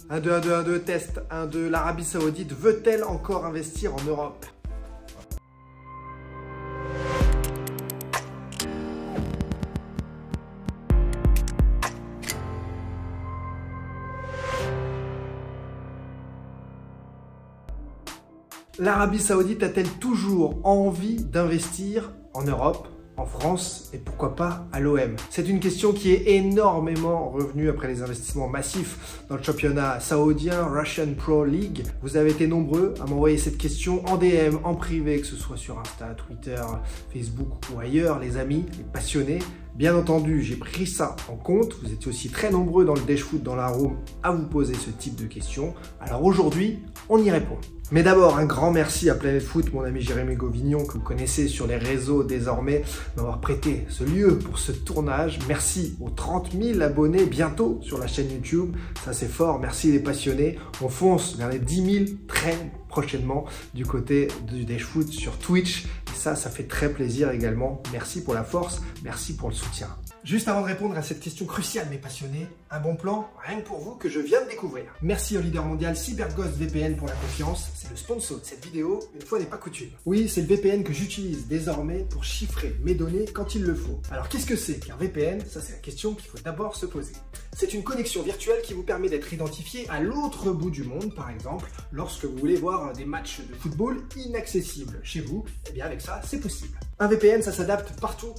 1, 2, 1, 2, 1, 2, test, 1, 2, l'Arabie Saoudite veut-elle encore investir en Europe? L'Arabie Saoudite a-t-elle toujours envie d'investir en Europe, en France et pourquoi pas à l'OM? C'est une question qui est énormément revenue après les investissements massifs dans le championnat saoudien, Russian Pro League. Vous avez été nombreux à m'envoyer cette question en DM, en privé, que ce soit sur Insta, Twitter, Facebook ou ailleurs, les amis, les passionnés. Bien entendu, j'ai pris ça en compte. Vous étiez aussi très nombreux dans le Dash Foot dans la room à vous poser ce type de questions. Alors aujourd'hui, on y répond. Mais d'abord, un grand merci à Planet Foot, mon ami Jérémy Gauvignon, que vous connaissez sur les réseaux désormais, d'avoir prêté ce lieu pour ce tournage. Merci aux 30 000 abonnés bientôt sur la chaîne YouTube. Ça, c'est fort. Merci les passionnés. On fonce vers les 10 000 très prochainement du côté du Dash Foot sur Twitch. Et ça fait très plaisir également. Merci pour la force. Merci pour le soutien. Juste avant de répondre à cette question cruciale, mes passionnés, un bon plan, rien que pour vous, que je viens de découvrir. Merci au leader mondial CyberGhost VPN pour la confiance. C'est le sponsor de cette vidéo, une fois n'est pas coutume. Oui, c'est le VPN que j'utilise désormais pour chiffrer mes données quand il le faut. Alors qu'est-ce que c'est qu'un VPN? Ça, c'est la question qu'il faut d'abord se poser. C'est une connexion virtuelle qui vous permet d'être identifié à l'autre bout du monde, par exemple, lorsque vous voulez voir des matchs de football inaccessibles chez vous. Eh bien, avec ça, c'est possible. Un VPN, ça s'adapte partout,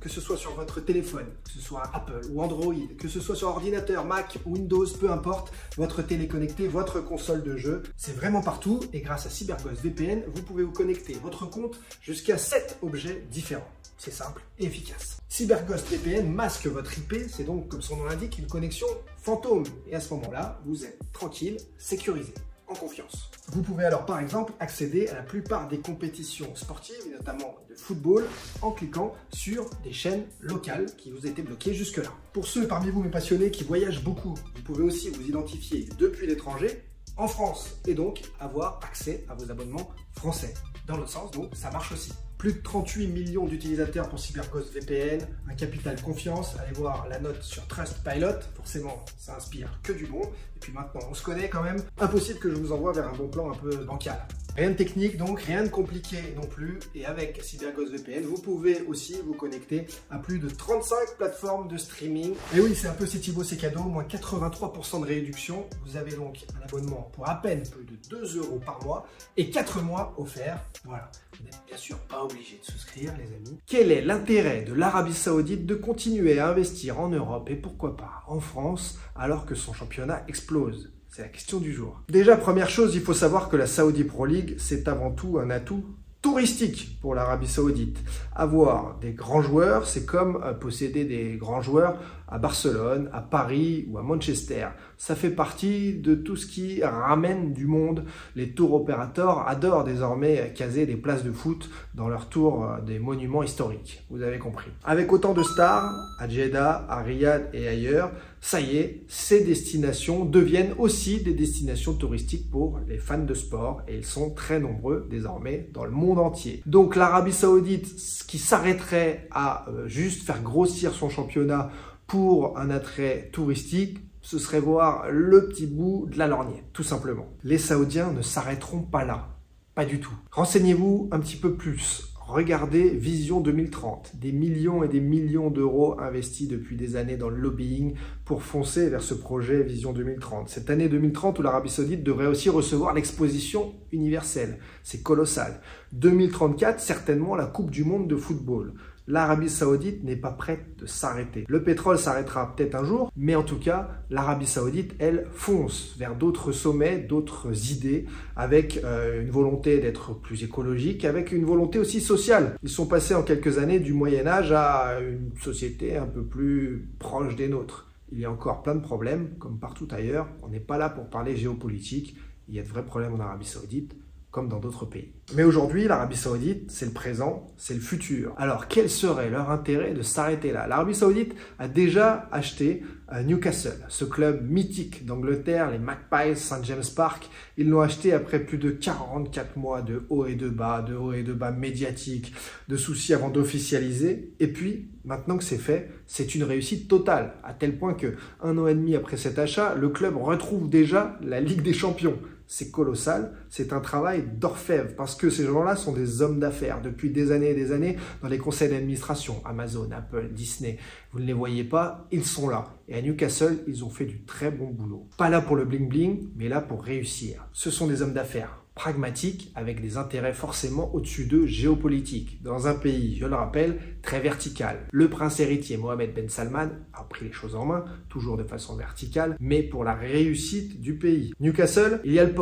que ce soit sur votre téléphone, que ce soit Apple ou Android, que ce soit sur ordinateur, Mac, Windows, peu importe, votre télé connectée, votre console de jeu, c'est vraiment partout et grâce à CyberGhost VPN, vous pouvez vous connecter votre compte jusqu'à 7 objets différents. C'est simple et efficace. CyberGhost VPN masque votre IP, c'est donc, comme son nom l'indique, une connexion fantôme. Et à ce moment-là, vous êtes tranquille, sécurisé, en confiance. Vous pouvez alors par exemple accéder à la plupart des compétitions sportives, et notamment de football, en cliquant sur des chaînes locales qui vous étaient bloquées jusque-là. Pour ceux parmi vous, mes passionnés, qui voyagent beaucoup, vous pouvez aussi vous identifier depuis l'étranger, en France, et donc avoir accès à vos abonnements français. Dans l'autre sens, donc, ça marche aussi. Plus de 38 millions d'utilisateurs pour CyberGhost VPN, un capital confiance. Allez voir la note sur Trustpilot, forcément ça inspire que du bon. Et puis maintenant on se connaît quand même, impossible que je vous envoie vers un bon plan un peu bancal. Rien de technique donc, rien de compliqué non plus. Et avec CyberGhost VPN, vous pouvez aussi vous connecter à plus de 35 plateformes de streaming. Et oui, c'est un peu c'est Thibaut, c'est cadeau, moins 83% de réduction. Vous avez donc un abonnement pour à peine plus de 2 € par mois et 4 mois offerts. Voilà, vous n'êtes bien sûr pas obligé de souscrire les amis. Quel est l'intérêt de l'Arabie Saoudite de continuer à investir en Europe et pourquoi pas en France alors que son championnat explose? C'est la question du jour. Déjà, première chose, il faut savoir que la Saudi Pro League, c'est avant tout un atout touristique pour l'Arabie Saoudite. Avoir des grands joueurs, c'est comme posséder des grands joueurs à Barcelone, à Paris ou à Manchester. Ça fait partie de tout ce qui ramène du monde. Les tours opérateurs adorent désormais caser des places de foot dans leurs tours des monuments historiques. Vous avez compris. Avec autant de stars, à Jeddah, à Riyad et ailleurs, ça y est, ces destinations deviennent aussi des destinations touristiques pour les fans de sport et ils sont très nombreux désormais dans le monde entier. Donc l'Arabie Saoudite qui s'arrêterait à juste faire grossir son championnat pour un attrait touristique, ce serait voir le petit bout de la lorgnette, tout simplement. Les Saoudiens ne s'arrêteront pas là, pas du tout. Renseignez-vous un petit peu plus. Regardez Vision 2030, des millions et des millions d'euros investis depuis des années dans le lobbying pour foncer vers ce projet Vision 2030. Cette année 2030 où l'Arabie Saoudite devrait aussi recevoir l'exposition universelle, c'est colossal. 2034, certainement la Coupe du Monde de football. L'Arabie Saoudite n'est pas prête de s'arrêter. Le pétrole s'arrêtera peut-être un jour, mais en tout cas, l'Arabie Saoudite, elle, fonce vers d'autres sommets, d'autres idées, avec une volonté d'être plus écologique, avec une volonté aussi sociale. Ils sont passés en quelques années du Moyen-Âge à une société un peu plus proche des nôtres. Il y a encore plein de problèmes, comme partout ailleurs. On n'est pas là pour parler géopolitique. Il y a de vrais problèmes en Arabie Saoudite, comme dans d'autres pays. Mais aujourd'hui, l'Arabie Saoudite, c'est le présent, c'est le futur. Alors, quel serait leur intérêt de s'arrêter là? L'Arabie Saoudite a déjà acheté Newcastle, ce club mythique d'Angleterre, les Magpies, St. James Park. Ils l'ont acheté après plus de 44 mois de hauts et de bas médiatiques, de soucis avant d'officialiser. Et puis, maintenant que c'est fait, c'est une réussite totale, à tel point que 1 an et demi après cet achat, le club retrouve déjà la Ligue des Champions. C'est colossal, c'est un travail d'orfèvre, parce que ces gens-là sont des hommes d'affaires depuis des années et des années dans les conseils d'administration, Amazon, Apple, Disney. Vous ne les voyez pas, ils sont là. Et à Newcastle, ils ont fait du très bon boulot. Pas là pour le bling-bling, mais là pour réussir. Ce sont des hommes d'affaires pragmatiques, avec des intérêts forcément au-dessus d'eux géopolitiques, dans un pays, je le rappelle, très vertical. Le prince héritier Mohammed Ben Salman a pris les choses en main, toujours de façon verticale, mais pour la réussite du pays. Newcastle, il y a le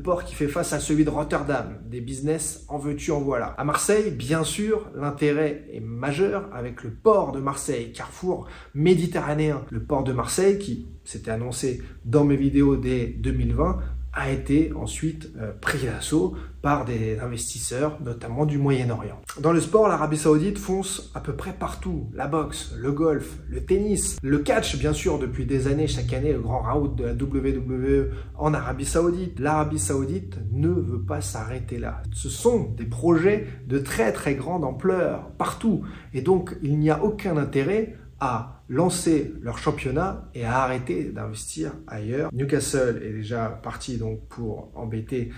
port qui fait face à celui de Rotterdam, des business en veux-tu en voilà. À Marseille, bien sûr, l'intérêt est majeur avec le port de Marseille, carrefour méditerranéen. Le port de Marseille, qui s'était annoncé dans mes vidéos dès 2020, a été ensuite pris d'assaut par des investisseurs, notamment du Moyen-Orient. Dans le sport, l'Arabie Saoudite fonce à peu près partout. La boxe, le golf, le tennis, le catch, bien sûr, depuis des années, chaque année, le grand round de la WWE en Arabie Saoudite. L'Arabie Saoudite ne veut pas s'arrêter là. Ce sont des projets de très très grande ampleur, partout. Et donc, il n'y a aucun intérêt à lancer leur championnat et à arrêter d'investir ailleurs. Newcastle est déjà parti donc pour embêter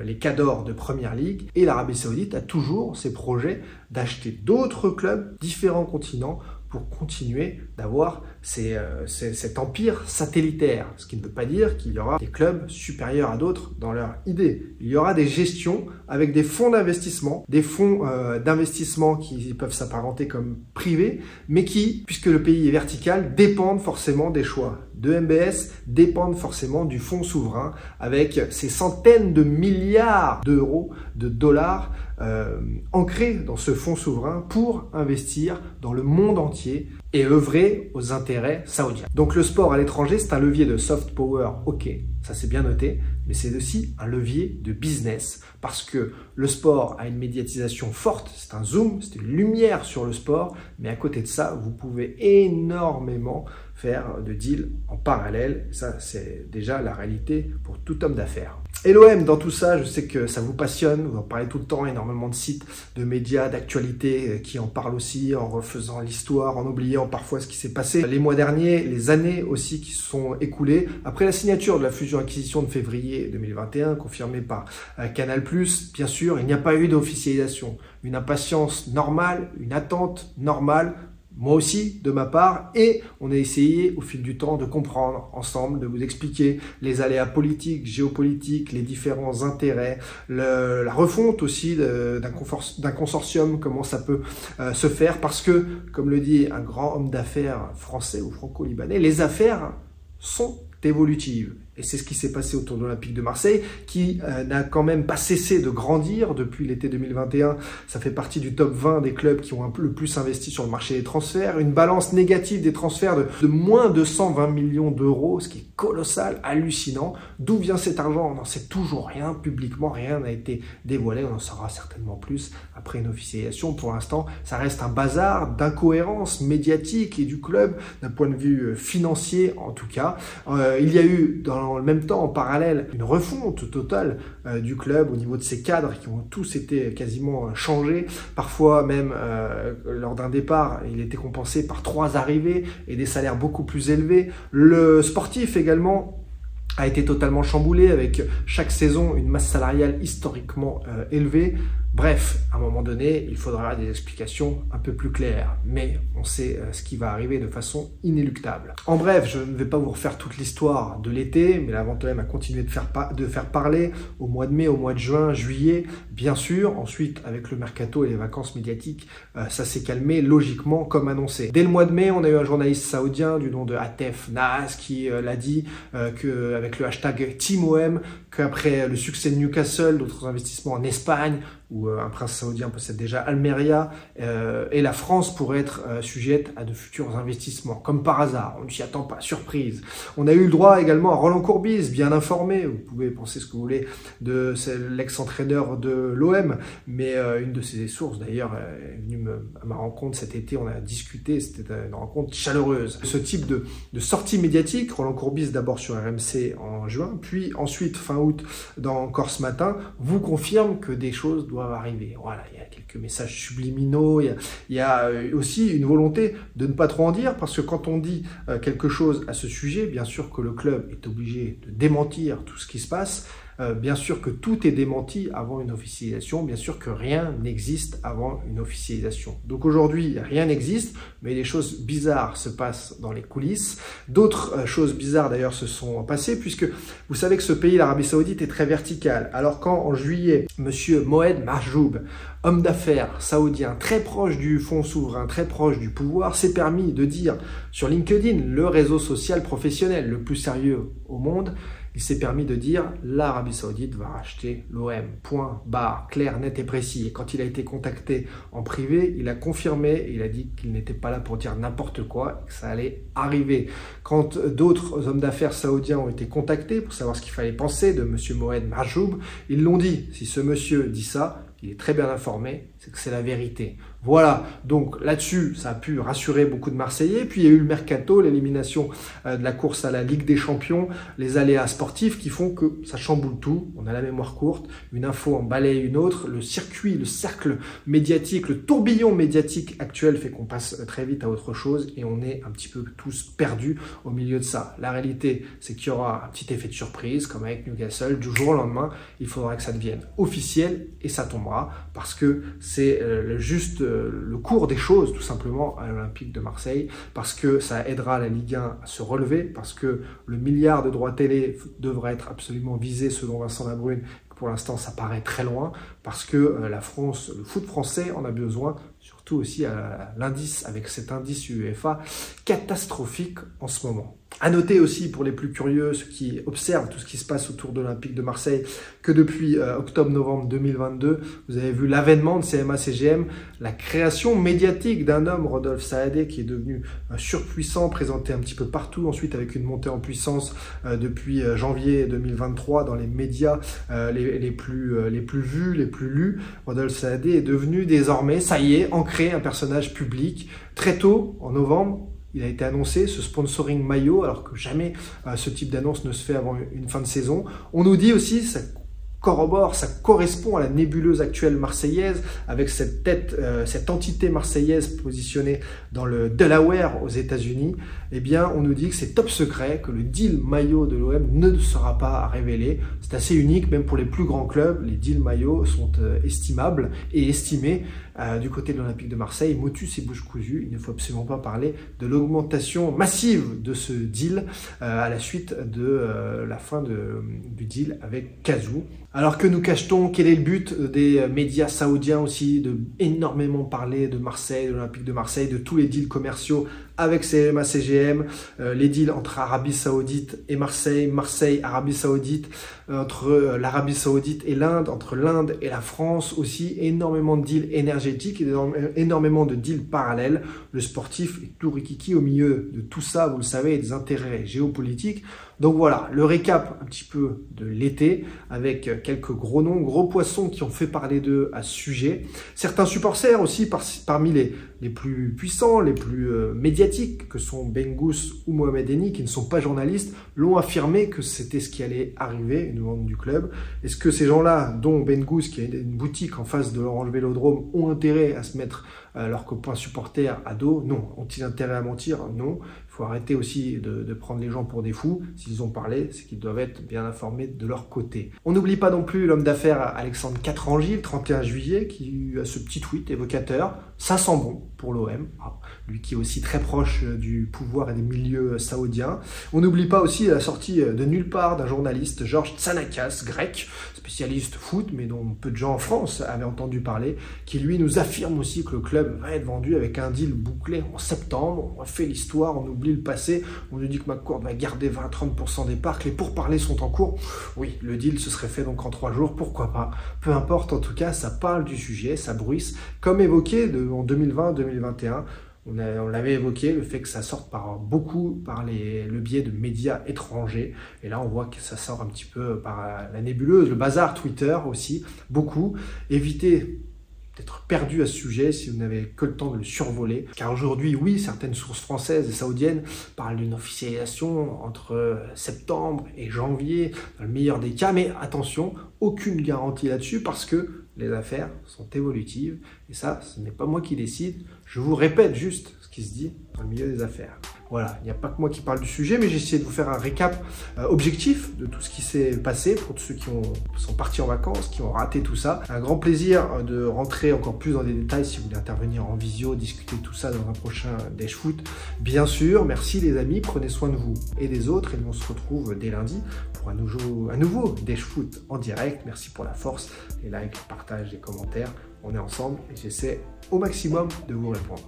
les cadors de Première Ligue, et l'Arabie Saoudite a toujours ses projets d'acheter d'autres clubs, différents continents, pour continuer d'avoir cet empire satellitaire. Ce qui ne veut pas dire qu'il y aura des clubs supérieurs à d'autres dans leur idée. Il y aura des gestions avec des fonds d'investissement, qui peuvent s'apparenter comme privés, mais qui, puisque le pays est vertical, dépendent forcément des choix de MBS, dépendent forcément du fonds souverain, avec ces centaines de milliards d'euros, de dollars ancrés dans ce fonds souverain pour investir dans le monde entier et œuvrer aux intérêts saoudiens. Donc le sport à l'étranger, c'est un levier de soft power, ok, ça c'est bien noté, mais c'est aussi un levier de business, parce que le sport a une médiatisation forte, c'est un zoom, c'est une lumière sur le sport, mais à côté de ça, vous pouvez énormément faire de deals en parallèle. Ça, c'est déjà la réalité pour tout homme d'affaires. Et l'OM, dans tout ça, je sais que ça vous passionne, vous en parlez tout le temps, énormément de sites, de médias, d'actualité qui en parlent aussi, en refaisant l'histoire, en oubliant parfois ce qui s'est passé les mois derniers, les années aussi qui se sont écoulées. Après la signature de la fusion-acquisition de février 2021, confirmée par Canal+, bien sûr, il n'y a pas eu d'officialisation. Une impatience normale, une attente normale, moi aussi, de ma part, et on a essayé au fil du temps de comprendre ensemble, de vous expliquer les aléas politiques, géopolitiques, les différents intérêts, la refonte aussi d'un consortium, comment ça peut se faire, parce que, comme le dit un grand homme d'affaires français ou franco-libanais, les affaires sont évolutives. Et c'est ce qui s'est passé autour de l'Olympique de Marseille, qui n'a quand même pas cessé de grandir depuis l'été 2021. Ça fait partie du top 20 des clubs qui ont le plus investi sur le marché des transferts. Une balance négative des transferts de moins de 120 millions d'euros, ce qui est colossal, hallucinant. D'où vient cet argent? On n'en sait toujours rien. Publiquement, rien n'a été dévoilé. On en saura certainement plus après une officialisation. Pour l'instant, ça reste un bazar d'incohérence médiatique et du club, d'un point de vue financier en tout cas. Il y a eu dans le même temps, en parallèle, une refonte totale du club au niveau de ses cadres qui ont tous été quasiment changés. Parfois même, lors d'un départ, il était compensé par 3 arrivées et des salaires beaucoup plus élevés. Le sportif également a été totalement chamboulé avec chaque saison une masse salariale historiquement élevée. Bref, à un moment donné, il faudra des explications un peu plus claires, mais on sait ce qui va arriver de façon inéluctable. En bref, je ne vais pas vous refaire toute l'histoire de l'été, mais la vente OM a continué de faire parler au mois de mai, au mois de juin, juillet, bien sûr. Ensuite, avec le mercato et les vacances médiatiques, ça s'est calmé logiquement comme annoncé. Dès le mois de mai, on a eu un journaliste saoudien du nom de Atef Nahas qui l'a dit avec le hashtag TeamOM, qu'après le succès de Newcastle, d'autres investissements en Espagne, où un prince saoudien possède déjà Almeria, et la France pourrait être sujette à de futurs investissements, comme par hasard, on ne s'y attend pas, surprise. On a eu le droit également à Roland Courbis, bien informé, vous pouvez penser ce que vous voulez de l'ex-entraîneur de l'OM, mais une de ses sources d'ailleurs est venue à ma rencontre cet été, on a discuté, c'était une rencontre chaleureuse. Ce type de sortie médiatique, Roland Courbis d'abord sur RMC en juin, puis ensuite fin août dans Encore ce matin, vous confirme que des choses doivent arriver. Voilà, il y a quelques messages subliminaux, il y a aussi une volonté de ne pas trop en dire, parce que quand on dit quelque chose à ce sujet, bien sûr que le club est obligé de démentir tout ce qui se passe, bien sûr que tout est démenti avant une officialisation, bien sûr que rien n'existe avant une officialisation. Donc aujourd'hui, rien n'existe, mais des choses bizarres se passent dans les coulisses. D'autres choses bizarres d'ailleurs se sont passées, puisque vous savez que ce pays, l'Arabie Saoudite, est très vertical. Alors quand en juillet, monsieur Moed Mahjoub, homme d'affaires saoudien très proche du fonds souverain, très proche du pouvoir, s'est permis de dire sur LinkedIn, le réseau social professionnel le plus sérieux au monde, il s'est permis de dire « l'Arabie Saoudite va racheter l'OM ». Point, barre, clair, net et précis. Et quand il a été contacté en privé, il a confirmé et il a dit qu'il n'était pas là pour dire n'importe quoi et que ça allait arriver. Quand d'autres hommes d'affaires saoudiens ont été contactés pour savoir ce qu'il fallait penser de M. Moed Mahjoub, ils l'ont dit. Si ce monsieur dit ça, il est très bien informé, c'est que c'est la vérité. Voilà, donc là-dessus, ça a pu rassurer beaucoup de Marseillais. Puis il y a eu le mercato, l'élimination de la course à la Ligue des Champions, les aléas sportifs qui font que ça chamboule tout. On a la mémoire courte, une info en balaye une autre. Le circuit, le cercle médiatique, le tourbillon médiatique actuel fait qu'on passe très vite à autre chose et on est un petit peu tous perdus au milieu de ça. La réalité, c'est qu'il y aura un petit effet de surprise, comme avec Newcastle. Du jour au lendemain, il faudra que ça devienne officiel et ça tombera parce que c'est juste le cours des choses, tout simplement, à l'Olympique de Marseille, parce que ça aidera la Ligue 1 à se relever, parce que le milliard de droits télé devrait être absolument visé, selon Vincent Labrune. Pour l'instant, ça paraît très loin, parce que la France, le foot français en a besoin, surtout aussi à l'indice, avec cet indice UEFA catastrophique en ce moment. À noter aussi pour les plus curieux, ceux qui observent tout ce qui se passe autour de l'Olympique de Marseille, que depuis octobre-novembre 2022, vous avez vu l'avènement de CMA-CGM, la création médiatique d'un homme, Rodolphe Saadé, qui est devenu surpuissant, présenté un petit peu partout, ensuite avec une montée en puissance depuis janvier 2023 dans les médias les plus vus, les plus lus. Rodolphe Saadé est devenu désormais, ça y est, ancré, un personnage public. Très tôt, en novembre, il a été annoncé, ce sponsoring maillot, alors que jamais ce type d'annonce ne se fait avant une fin de saison. On nous dit aussi, ça corrobore, ça correspond à la nébuleuse actuelle marseillaise, avec cette tête, cette entité marseillaise positionnée dans le Delaware aux États-Unis. Eh bien, on nous dit que c'est top secret, que le deal maillot de l'OM ne sera pas révélé. C'est assez unique, même pour les plus grands clubs. Les deals maillots sont estimables et estimés. Du côté de l'Olympique de Marseille, motus et bouche cousue, il ne faut absolument pas parler de l'augmentation massive de ce deal à la suite de la fin du deal avec Cazou. Alors que nous cache-t-on? Quel est le but des médias saoudiens aussi de énormément parler de Marseille, de l'Olympique de Marseille, de tous les deals commerciaux avec CMA-CGM, les deals entre Arabie Saoudite et Marseille, Marseille, Arabie Saoudite, entre l'Arabie Saoudite et l'Inde, entre l'Inde et la France aussi, énormément de deals énergétiques et énormément de deals parallèles. Le sportif est tout rikiki au milieu de tout ça, vous le savez, et des intérêts géopolitiques. Donc voilà, le récap un petit peu de l'été, avec quelques gros noms, gros poissons qui ont fait parler d'eux à ce sujet. Certains supporters aussi, parmi les plus puissants, les plus médiatiques, que sont Bengous ou Mohamed Eni, qui ne sont pas journalistes, l'ont affirmé que c'était ce qui allait arriver, une vente du club. Est-ce que ces gens-là, dont Bengous, qui a une boutique en face de l'Orange Vélodrome, ont intérêt à se mettre leurs copains supporters à dos? Non. Ont-ils intérêt à mentir? Non. Il faut arrêter aussi de prendre les gens pour des fous. S'ils ont parlé, c'est qu'ils doivent être bien informés de leur côté. On n'oublie pas non plus l'homme d'affaires Alexandre Catrangy, le 31 juillet, qui a ce petit tweet évocateur. Ça sent bon pour l'OM. Lui qui est aussi très proche du pouvoir et des milieux saoudiens. On n'oublie pas aussi la sortie de nulle part d'un journaliste, Georges Tsanakas, grec, spécialiste foot, mais dont peu de gens en France avaient entendu parler, qui lui nous affirme aussi que le club va être vendu avec un deal bouclé en septembre. On refait l'histoire, on oublie oublie le passé. On nous dit que McCourt va garder 20-30% des parts, que les pourparlers sont en cours. Oui, le deal se serait fait donc en 3 jours, pourquoi pas. Peu importe, en tout cas, ça parle du sujet, ça bruisse. Comme évoqué en 2020-2021, on l'avait évoqué, le fait que ça sorte par le biais de médias étrangers. Et là, on voit que ça sort un petit peu par la nébuleuse, le bazar Twitter aussi, beaucoup. Évitez d'être perdu à ce sujet si vous n'avez que le temps de le survoler. Car aujourd'hui, oui, certaines sources françaises et saoudiennes parlent d'une officialisation entre septembre et janvier, dans le meilleur des cas, mais attention, aucune garantie là-dessus parce que les affaires sont évolutives et ça, ce n'est pas moi qui décide. Je vous répète juste ce qui se dit dans le milieu des affaires. Voilà, il n'y a pas que moi qui parle du sujet, mais j'ai essayé de vous faire un récap objectif de tout ce qui s'est passé pour tous ceux qui sont partis en vacances, qui ont raté tout ça. Un grand plaisir de rentrer encore plus dans des détails si vous voulez intervenir en visio, discuter de tout ça dans un prochain Dash Foot. Bien sûr, merci les amis, prenez soin de vous et des autres et nous on se retrouve dès lundi pour un nouveau Dash Foot en direct. Merci pour la force, les likes, les partages, les commentaires. On est ensemble et j'essaie au maximum de vous répondre.